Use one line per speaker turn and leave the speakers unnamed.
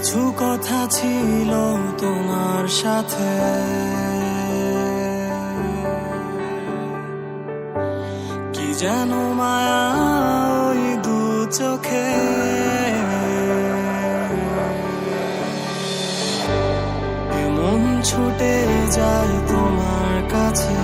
কিছু কথা ছিল তোমার সাথে, কি যেন মায়া ওই দু চোখে। মন ছুটে যায় তোমার কাছে।